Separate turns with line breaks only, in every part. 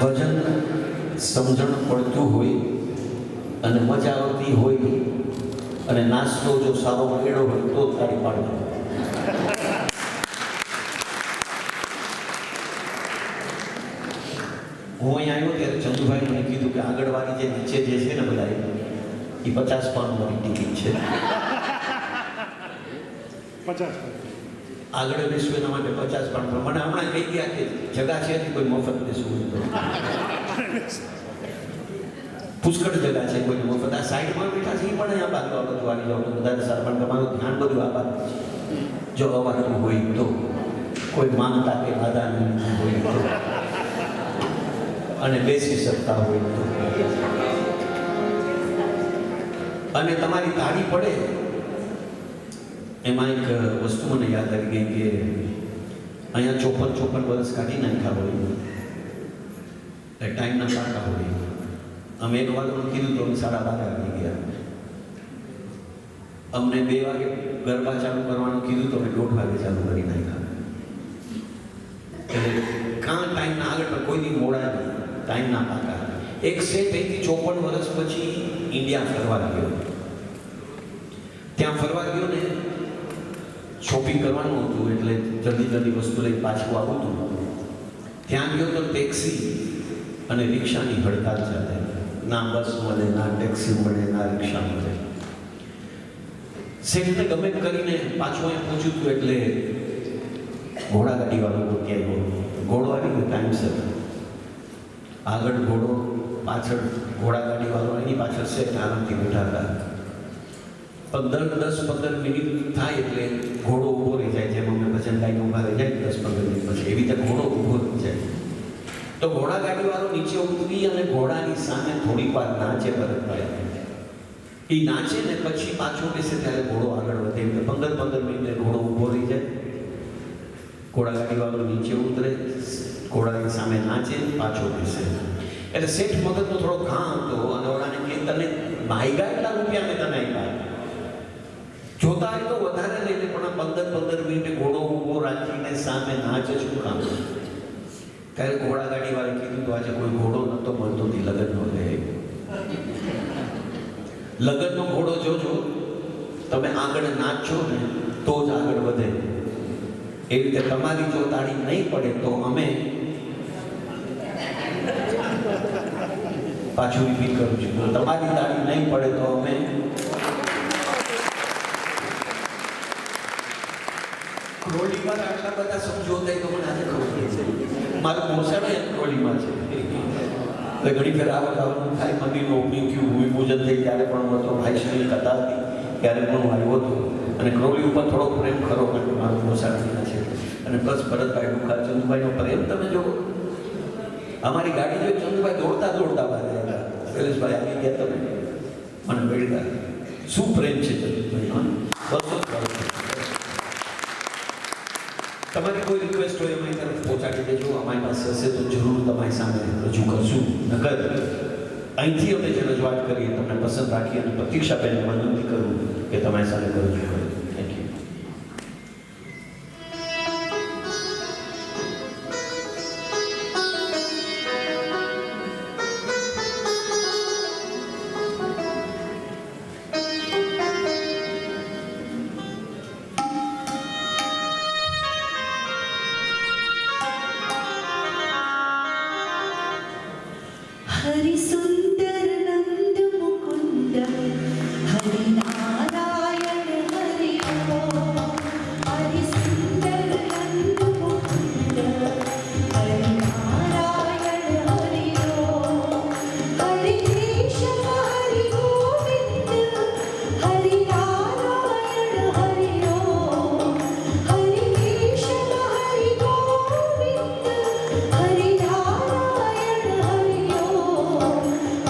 ભજન સમજણ પડતું હોય અને મજા આવતી હોય અને નાસ્તો જો સારો મળ્યો હોય તો તારી પાડજો. હું અહીંયા આવ્યો ત્યારે ચંદુભાઈ મને કીધું કે આગળવાળી જે નીચે જે છે ને બધા એ 50 પાઉન્ડ વાળી ટિકિટ છે.
50
આગળ બેસવું એના માટે 50 પાઉન્ડ. મને હમણાં કહી ગયા કે જગા છે કોઈ મફત બેસવું તો પુષ્કળ જગા છે કોઈ મફત. આ સાઈડમાં બેઠા છે એ પણ અહીંયા બાજુ આપણે જોવાની જાવ તો વધારે સારું, પણ તમારું ધ્યાન બધું આ બાજુ છે. જો અવાતું હોય તો કોઈ માંગતા કે આદાન હોય તો અને બેસી શકતા હોય તો અને તમારી તાળી પડે. એમાં એક વસ્તુ મને યાદ આવી ગઈ કે અહીંયા 54 વર્ષ કાઢી નાખ્યા હોય એ ટાઈમના પાકા હોય. અમે 1 વાગ્યાનું કીધું તો અમે 12:30 આવી ગયા. અમને 2 વાગે ગરબા ચાલુ કરવાનું કીધું તો અમે 1:30 વાગે ચાલુ કરી નાખ્યા. એટલે કાં ટાઈમના આગળ પણ કોઈ દી મોડા નહીં, ટાઈમના પાકા. એક સેટ અહીંથી 54 વર્ષ પછી ઇન્ડિયા ફરવા ગયો. ત્યાં ફરવા ગયો ને શોપિંગ કરવાનું હતું એટલે જલ્દી વસ્તુ લઈ પાછું આવું હતું. ત્યાં ગયો તો ટેક્સી અને રિક્ષાની હડતાલ ચાલે. ના બસ મળે, ના ટેક્સી મળે, ના રિક્ષા મળે. શેઠને ગમે કરીને પાછું અહીંયા પહોંચ્યું હતું એટલે ઘોડાગાડી વાળો ક્યાંય ઘોડો આવી ગયો ટાઈમસર. આગળ ઘોડો, પાછળ ઘોડાગાડી વાળો, એની પાછળ શેઠ આરામથી બેઠા હતા. 10-15 મિનિટ થાય એટલે ઘોડો ઊભો રહી જાય. જેમ અમે ભજન ગાઈને ઊભા રહી જાય 10-15 મિનિટ પછી એવી રીતે ઘોડો ઊભો રહી જાય. તો ઘોડાગાડી વાળો નીચે ઉતરી અને ઘોડાની સામે થોડીક વાર નાચે ભરતભાઈ. એ નાચે ને પછી પાછો બેસે ત્યારે ઘોડો આગળ વધે. એટલે 15 મિનિટે ઘોડો ઊભો રહી જાય. ઘોડાગાડી વાળો નીચે ઉતરે, ઘોડાની સામે નાચે, પાછો બેસે. એટલે શેઠ મગજનો થોડો ઘા હતો અને ઓલાને કે તને માયગા એટલા રૂપિયા મેં તને આપ્યા. જોતા હોય તો વધારે લઈને પણ 15 મિનિટે ઘોડો ઊભો રાખીને સામે નાચે શું કામ? ત્યારે ઘોડાગાડી વાળે કીધું તો આજે કોઈ ઘોડો નતો મળતો થી લગ્નનો લે. લગ્નનો ઘોડો જોજો, તમે આગળ નાચો ને તો જ આગળ વધે. એવી રીતે તમારી જો તાળી નહીં પડે તો અમે પાછું રિપીટ કરું છું, તમારી તાળી નહીં પડે તો અમે ક્રોલીમાં આટલા બધા સમજો થાય તો મને આજે ખબર છે. મારું મોસાળો એક ક્રોલીમાં છે. એટલે ઘણી ફેર આવવાનું થાય, મંદિરનું ઓપનિંગ થયું, ભૂમિપૂજન થઈ ત્યારે પણ હું હતો, ભાઈશ્રીની કથા હતી ત્યારે પણ હું આવ્યો હતો. અને ક્રોલી ઉપર થોડો પ્રેમ ખરો કારણ કે મારું મોસાળીના છે. અને પ્લસ ભરતભાઈ ડુખા, ચંદુભાઈનો પ્રેમ તમે જો અમારી ગાડી જોઈ ચંદુભાઈ દોડતા બહાર આવ્યા. શૈલેષભાઈ આવી ગયા, તમે મને મેળવ્યા. શું પ્રેમ છે ચંદુભાઈ, બસો તમારી કોઈ રિક્વેસ્ટ હોય અમારી તરફ પહોંચાડી દેજો. અમારી પાસે હશે તો જરૂર તમારી સામે રજૂ કરશું. નકર અહીંથી અમે જે રજૂઆત કરીએ તમને પસંદ રાખી અને પ્રતીક્ષાબેનને વિનંતી કરું કે તમારી સામે રજૂ કરો. Thank you.
हरि सुंदर नंद मुकुंद हरि नारायण हरि ओम. हरि सुंदर नंद मुकुंद हरि नारायण हरि ओम. हरि कृष्ण हरि गोविंद हरि नारायण हरि ओम. हरि कृष्ण हरि गोविंद हरि नारायण हरि ओम.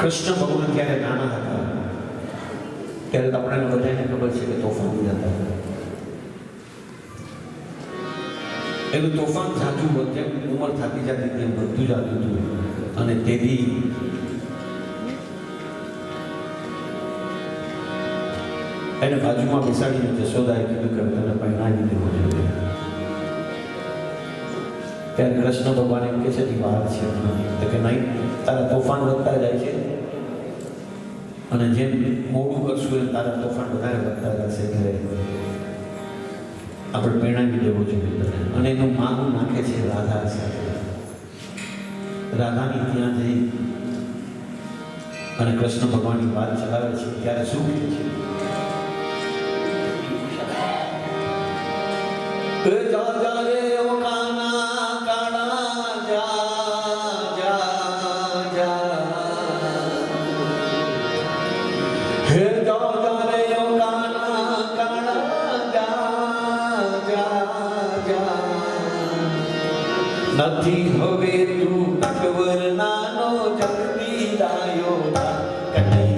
કૃષ્ણ ભગવાન જ્યારે નાના હતા ત્યારે તો આપણને બધાને ખબર છે કે તોફાન જતા હતા. એનું તોફાન જાજુ જેમ ઉંમર થતી જતી તેમ બધું જતું હતું. અને તેથી એને બાજુમાં બેસાડીને જશોદાએ કીધું કે તને પહેરાવી દેવો જોઈએ. ત્યારે કૃષ્ણ ભગવાન એમ કે છે કે વાર છે તો કે નહીં, તારા તોફાન વધતા જાય છે અને જેમ મોડું કરશું એમ તારા તોફાન વધારે વધતા જશે. એટલે આપણે પહેરાવી દેવો જોઈએ. અને એનું માગું નાખે છે રાધા સાથે. રાધાની ત્યાં જઈ અને કૃષ્ણ ભગવાનની વાત ચલાવે છે ત્યારે શું કહે છે? જા જા રે ઓ કાના કાના જા જા જા, હે જા જા રે ઓ કાના કાના જા જા જા, નથી હવે તું નટવર નાનો જલ્દી દાયો કનૈયા